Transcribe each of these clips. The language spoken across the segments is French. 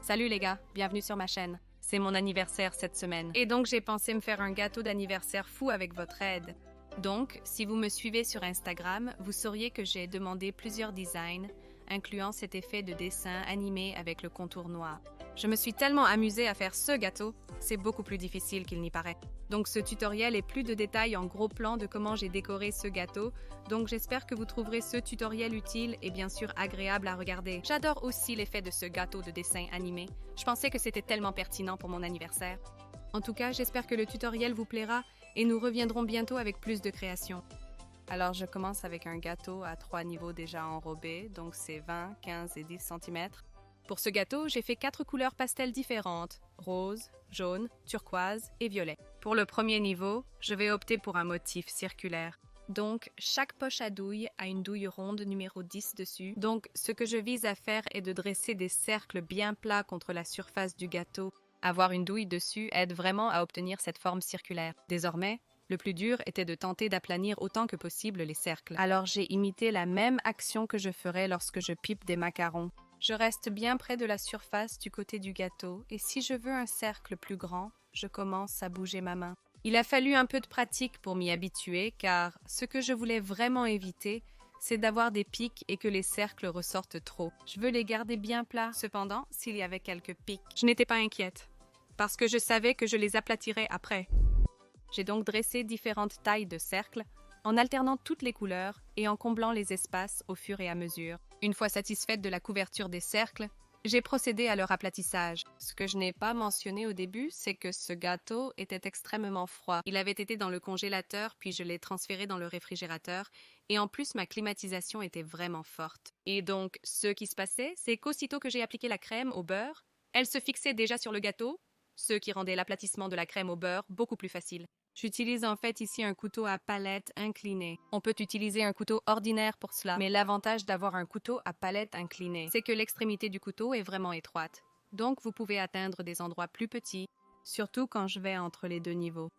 Salut les gars, bienvenue sur ma chaîne. C'est mon anniversaire cette semaine. Et donc j'ai pensé me faire un gâteau d'anniversaire fou avec votre aide. Donc, si vous me suivez sur Instagram, vous sauriez que j'ai demandé plusieurs designs, incluant cet effet de dessin animé avec le contour noir. Je me suis tellement amusée à faire ce gâteau, c'est beaucoup plus difficile qu'il n'y paraît. Donc ce tutoriel est plus de détails en gros plan de comment j'ai décoré ce gâteau, donc j'espère que vous trouverez ce tutoriel utile et bien sûr agréable à regarder. J'adore aussi l'effet de ce gâteau de dessin animé. Je pensais que c'était tellement pertinent pour mon anniversaire. En tout cas, j'espère que le tutoriel vous plaira et nous reviendrons bientôt avec plus de créations. Alors je commence avec un gâteau à 3 niveaux déjà enrobé, donc c'est 20, 15 et 10 cm. Pour ce gâteau, j'ai fait 4 couleurs pastel différentes, rose, jaune, turquoise et violet. Pour le premier niveau, je vais opter pour un motif circulaire. Donc, chaque poche à douille a une douille ronde numéro 10 dessus. Donc, ce que je vise à faire est de dresser des cercles bien plats contre la surface du gâteau. Avoir une douille dessus aide vraiment à obtenir cette forme circulaire. Désormais, le plus dur était de tenter d'aplanir autant que possible les cercles. Alors j'ai imité la même action que je ferais lorsque je pipe des macarons. Je reste bien près de la surface du côté du gâteau et si je veux un cercle plus grand, je commence à bouger ma main. Il a fallu un peu de pratique pour m'y habituer car ce que je voulais vraiment éviter, c'est d'avoir des pics et que les cercles ressortent trop. Je veux les garder bien plats. Cependant, s'il y avait quelques pics, je n'étais pas inquiète parce que je savais que je les aplatirais après. J'ai donc dressé différentes tailles de cercles en alternant toutes les couleurs et en comblant les espaces au fur et à mesure. Une fois satisfaite de la couverture des cercles, j'ai procédé à leur aplatissage. Ce que je n'ai pas mentionné au début, c'est que ce gâteau était extrêmement froid. Il avait été dans le congélateur, puis je l'ai transféré dans le réfrigérateur, et en plus ma climatisation était vraiment forte. Et donc, ce qui se passait, c'est qu'aussitôt que j'ai appliqué la crème au beurre, elle se fixait déjà sur le gâteau, ce qui rendait l'aplatissement de la crème au beurre beaucoup plus facile. J'utilise en fait ici un couteau à palette inclinée. On peut utiliser un couteau ordinaire pour cela, mais l'avantage d'avoir un couteau à palette inclinée, c'est que l'extrémité du couteau est vraiment étroite. Donc vous pouvez atteindre des endroits plus petits, surtout quand je vais entre les deux niveaux.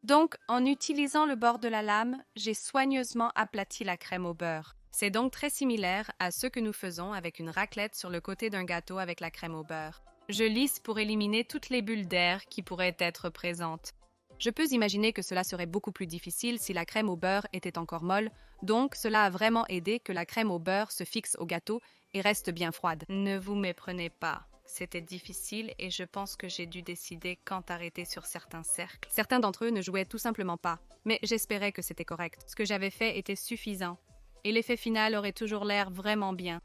Donc, en utilisant le bord de la lame, j'ai soigneusement aplati la crème au beurre. C'est donc très similaire à ce que nous faisons avec une raclette sur le côté d'un gâteau avec la crème au beurre. Je lisse pour éliminer toutes les bulles d'air qui pourraient être présentes. Je peux imaginer que cela serait beaucoup plus difficile si la crème au beurre était encore molle, donc cela a vraiment aidé que la crème au beurre se fixe au gâteau et reste bien froide. Ne vous méprenez pas, c'était difficile et je pense que j'ai dû décider quand arrêter sur certains cercles. Certains d'entre eux ne jouaient tout simplement pas, mais j'espérais que c'était correct. Ce que j'avais fait était suffisant et l'effet final aurait toujours l'air vraiment bien.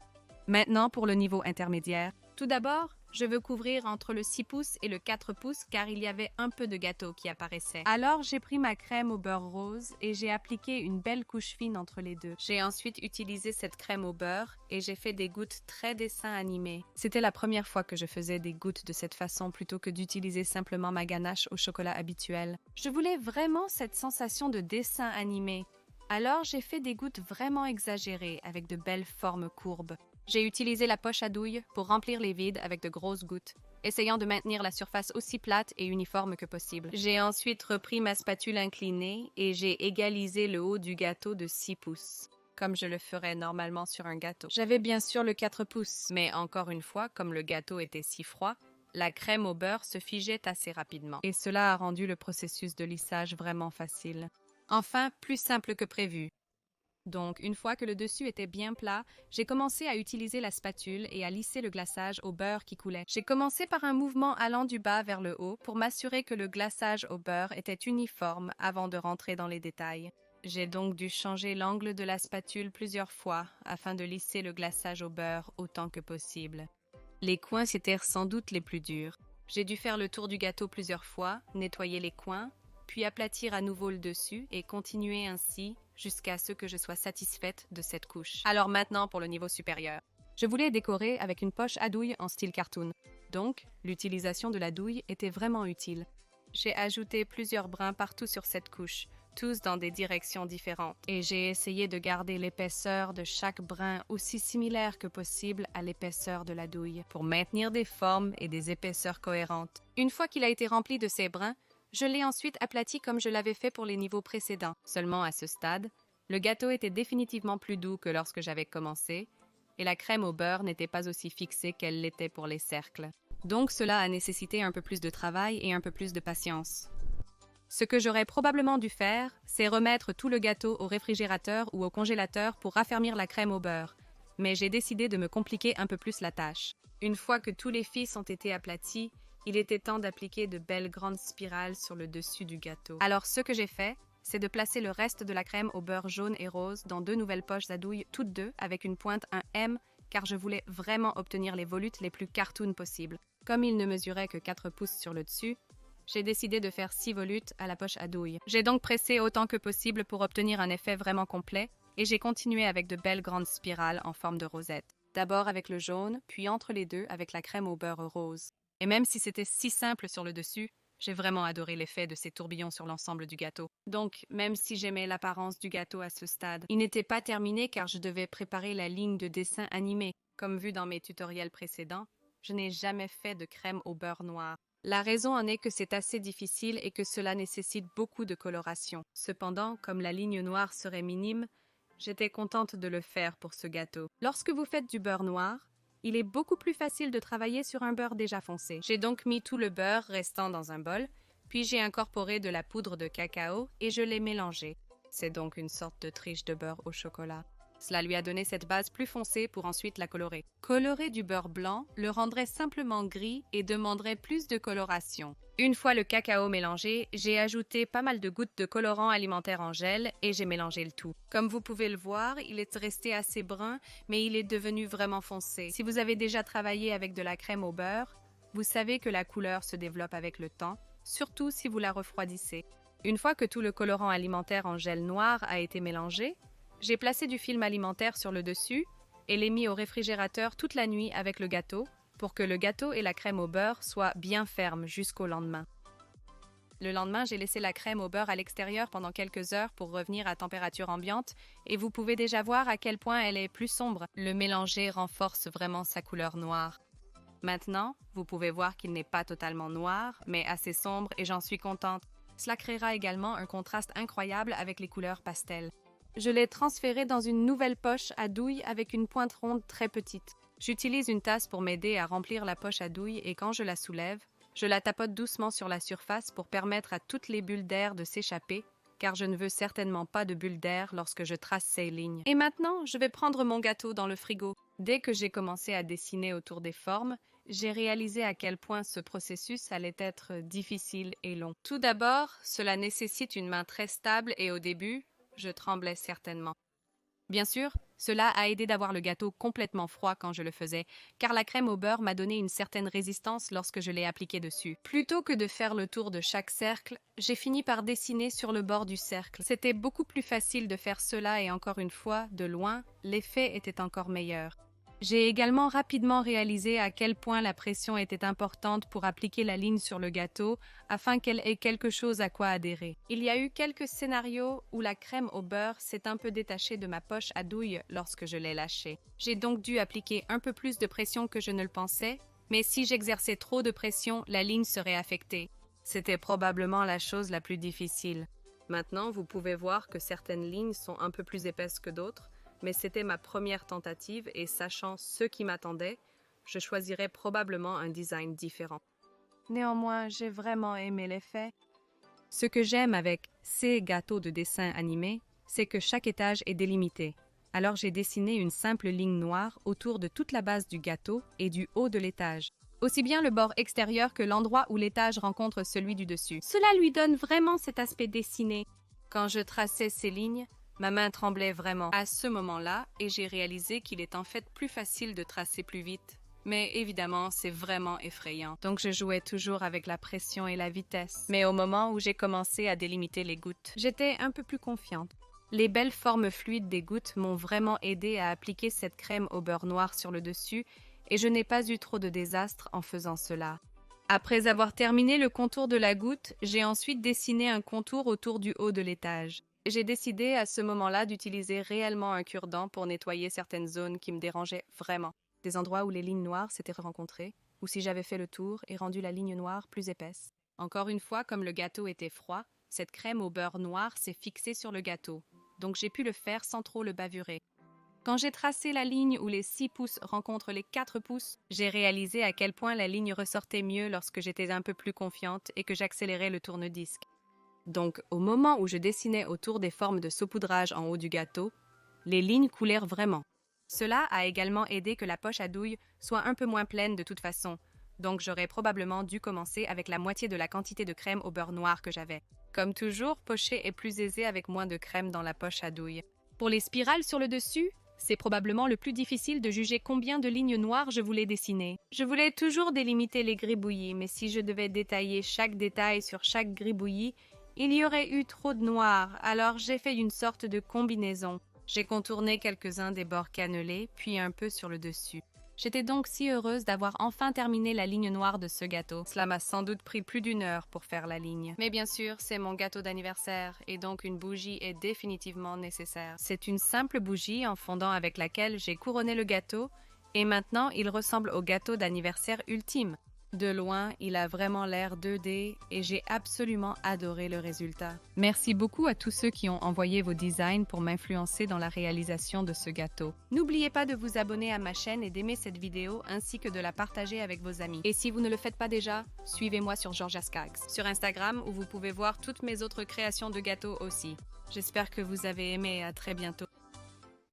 Maintenant pour le niveau intermédiaire. Tout d'abord, je veux couvrir entre le 6 pouces et le 4 pouces car il y avait un peu de gâteau qui apparaissait. Alors j'ai pris ma crème au beurre rose et j'ai appliqué une belle couche fine entre les deux. J'ai ensuite utilisé cette crème au beurre et j'ai fait des gouttes très dessin animé. C'était la première fois que je faisais des gouttes de cette façon plutôt que d'utiliser simplement ma ganache au chocolat habituel. Je voulais vraiment cette sensation de dessin animé. Alors j'ai fait des gouttes vraiment exagérées avec de belles formes courbes. J'ai utilisé la poche à douille pour remplir les vides avec de grosses gouttes, essayant de maintenir la surface aussi plate et uniforme que possible. J'ai ensuite repris ma spatule inclinée et j'ai égalisé le haut du gâteau de 6 pouces, comme je le ferais normalement sur un gâteau. J'avais bien sûr le 4 pouces, mais encore une fois, comme le gâteau était si froid, la crème au beurre se figeait assez rapidement. Et cela a rendu le processus de lissage vraiment facile. Enfin, plus simple que prévu. Donc, une fois que le dessus était bien plat, j'ai commencé à utiliser la spatule et à lisser le glaçage au beurre qui coulait. J'ai commencé par un mouvement allant du bas vers le haut pour m'assurer que le glaçage au beurre était uniforme avant de rentrer dans les détails. J'ai donc dû changer l'angle de la spatule plusieurs fois afin de lisser le glaçage au beurre autant que possible. Les coins étaient sans doute les plus durs. J'ai dû faire le tour du gâteau plusieurs fois, nettoyer les coins, puis aplatir à nouveau le dessus et continuer ainsi jusqu'à ce que je sois satisfaite de cette couche. Alors maintenant pour le niveau supérieur. Je voulais décorer avec une poche à douille en style cartoon. Donc, l'utilisation de la douille était vraiment utile. J'ai ajouté plusieurs brins partout sur cette couche, tous dans des directions différentes. Et j'ai essayé de garder l'épaisseur de chaque brin aussi similaire que possible à l'épaisseur de la douille, pour maintenir des formes et des épaisseurs cohérentes. Une fois qu'il a été rempli de ces brins, je l'ai ensuite aplati comme je l'avais fait pour les niveaux précédents. Seulement à ce stade, le gâteau était définitivement plus doux que lorsque j'avais commencé, et la crème au beurre n'était pas aussi fixée qu'elle l'était pour les cercles. Donc cela a nécessité un peu plus de travail et un peu plus de patience. Ce que j'aurais probablement dû faire, c'est remettre tout le gâteau au réfrigérateur ou au congélateur pour raffermir la crème au beurre, mais j'ai décidé de me compliquer un peu plus la tâche. Une fois que tous les fils ont été aplatis, il était temps d'appliquer de belles grandes spirales sur le dessus du gâteau. Alors ce que j'ai fait, c'est de placer le reste de la crème au beurre jaune et rose dans 2 nouvelles poches à douille, toutes deux avec une pointe, un M, car je voulais vraiment obtenir les volutes les plus cartoon possibles. Comme il ne mesurait que 4 pouces sur le dessus, j'ai décidé de faire 6 volutes à la poche à douille. J'ai donc pressé autant que possible pour obtenir un effet vraiment complet, et j'ai continué avec de belles grandes spirales en forme de rosette. D'abord avec le jaune, puis entre les deux avec la crème au beurre rose. Et même si c'était si simple sur le dessus, j'ai vraiment adoré l'effet de ces tourbillons sur l'ensemble du gâteau. Donc, même si j'aimais l'apparence du gâteau à ce stade, il n'était pas terminé car je devais préparer la ligne de dessin animé. Comme vu dans mes tutoriels précédents, je n'ai jamais fait de crème au beurre noir. La raison en est que c'est assez difficile et que cela nécessite beaucoup de coloration. Cependant, comme la ligne noire serait minime, j'étais contente de le faire pour ce gâteau. Lorsque vous faites du beurre noir, il est beaucoup plus facile de travailler sur un beurre déjà foncé. J'ai donc mis tout le beurre restant dans un bol, puis j'ai incorporé de la poudre de cacao et je l'ai mélangé. C'est donc une sorte de triche de beurre au chocolat. Cela lui a donné cette base plus foncée pour ensuite la colorer. Colorer du beurre blanc le rendrait simplement gris et demanderait plus de coloration. Une fois le cacao mélangé, j'ai ajouté pas mal de gouttes de colorant alimentaire en gel et j'ai mélangé le tout. Comme vous pouvez le voir, il est resté assez brun, mais il est devenu vraiment foncé. Si vous avez déjà travaillé avec de la crème au beurre, vous savez que la couleur se développe avec le temps, surtout si vous la refroidissez. Une fois que tout le colorant alimentaire en gel noir a été mélangé, j'ai placé du film alimentaire sur le dessus et l'ai mis au réfrigérateur toute la nuit avec le gâteau pour que le gâteau et la crème au beurre soient bien fermes jusqu'au lendemain. Le lendemain, j'ai laissé la crème au beurre à l'extérieur pendant quelques heures pour revenir à température ambiante et vous pouvez déjà voir à quel point elle est plus sombre. Le mélanger renforce vraiment sa couleur noire. Maintenant, vous pouvez voir qu'il n'est pas totalement noir, mais assez sombre et j'en suis contente. Cela créera également un contraste incroyable avec les couleurs pastel. Je l'ai transféré dans une nouvelle poche à douille avec une pointe ronde très petite. J'utilise une tasse pour m'aider à remplir la poche à douille et quand je la soulève, je la tapote doucement sur la surface pour permettre à toutes les bulles d'air de s'échapper, car je ne veux certainement pas de bulles d'air lorsque je trace ces lignes. Et maintenant, je vais prendre mon gâteau dans le frigo. Dès que j'ai commencé à dessiner autour des formes, j'ai réalisé à quel point ce processus allait être difficile et long. Tout d'abord, cela nécessite une main très stable et au début, je tremblais certainement. Bien sûr, cela a aidé d'avoir le gâteau complètement froid quand je le faisais, car la crème au beurre m'a donné une certaine résistance lorsque je l'ai appliquée dessus. Plutôt que de faire le tour de chaque cercle, j'ai fini par dessiner sur le bord du cercle. C'était beaucoup plus facile de faire cela et encore une fois, de loin, l'effet était encore meilleur. J'ai également rapidement réalisé à quel point la pression était importante pour appliquer la ligne sur le gâteau afin qu'elle ait quelque chose à quoi adhérer. Il y a eu quelques scénarios où la crème au beurre s'est un peu détachée de ma poche à douille lorsque je l'ai lâchée. J'ai donc dû appliquer un peu plus de pression que je ne le pensais, mais si j'exerçais trop de pression, la ligne serait affectée. C'était probablement la chose la plus difficile. Maintenant, vous pouvez voir que certaines lignes sont un peu plus épaisses que d'autres, mais c'était ma première tentative et sachant ce qui m'attendait, je choisirais probablement un design différent. Néanmoins, j'ai vraiment aimé l'effet. Ce que j'aime avec ces gâteaux de dessin animé, c'est que chaque étage est délimité. Alors j'ai dessiné une simple ligne noire autour de toute la base du gâteau et du haut de l'étage. Aussi bien le bord extérieur que l'endroit où l'étage rencontre celui du dessus. Cela lui donne vraiment cet aspect dessiné. Quand je traçais ces lignes, ma main tremblait vraiment à ce moment-là et j'ai réalisé qu'il est en fait plus facile de tracer plus vite. Mais évidemment, c'est vraiment effrayant. Donc je jouais toujours avec la pression et la vitesse. Mais au moment où j'ai commencé à délimiter les gouttes, j'étais un peu plus confiante. Les belles formes fluides des gouttes m'ont vraiment aidé à appliquer cette crème au beurre noir sur le dessus et je n'ai pas eu trop de désastres en faisant cela. Après avoir terminé le contour de la goutte, j'ai ensuite dessiné un contour autour du haut de l'étage. J'ai décidé à ce moment-là d'utiliser réellement un cure-dent pour nettoyer certaines zones qui me dérangeaient vraiment. Des endroits où les lignes noires s'étaient rencontrées, ou si j'avais fait le tour et rendu la ligne noire plus épaisse. Encore une fois, comme le gâteau était froid, cette crème au beurre noir s'est fixée sur le gâteau, donc j'ai pu le faire sans trop le bavurer. Quand j'ai tracé la ligne où les 6 pouces rencontrent les 4 pouces, j'ai réalisé à quel point la ligne ressortait mieux lorsque j'étais un peu plus confiante et que j'accélérais le tourne-disque. Donc, au moment où je dessinais autour des formes de saupoudrage en haut du gâteau, les lignes coulèrent vraiment. Cela a également aidé que la poche à douille soit un peu moins pleine de toute façon, donc j'aurais probablement dû commencer avec la moitié de la quantité de crème au beurre noir que j'avais. Comme toujours, pocher est plus aisé avec moins de crème dans la poche à douille. Pour les spirales sur le dessus, c'est probablement le plus difficile de juger combien de lignes noires je voulais dessiner. Je voulais toujours délimiter les gribouillis, mais si je devais détailler chaque détail sur chaque gribouillis, il y aurait eu trop de noir, alors j'ai fait une sorte de combinaison. J'ai contourné quelques-uns des bords cannelés, puis un peu sur le dessus. J'étais donc si heureuse d'avoir enfin terminé la ligne noire de ce gâteau. Cela m'a sans doute pris plus d'1 heure pour faire la ligne. Mais bien sûr, c'est mon gâteau d'anniversaire, et donc une bougie est définitivement nécessaire. C'est une simple bougie en fondant avec laquelle j'ai couronné le gâteau, et maintenant il ressemble au gâteau d'anniversaire ultime. De loin, il a vraiment l'air 2D et j'ai absolument adoré le résultat. Merci beaucoup à tous ceux qui ont envoyé vos designs pour m'influencer dans la réalisation de ce gâteau. N'oubliez pas de vous abonner à ma chaîne et d'aimer cette vidéo ainsi que de la partager avec vos amis. Et si vous ne le faites pas déjà, suivez-moi sur Georgia Skaggs sur Instagram où vous pouvez voir toutes mes autres créations de gâteaux aussi. J'espère que vous avez aimé et à très bientôt.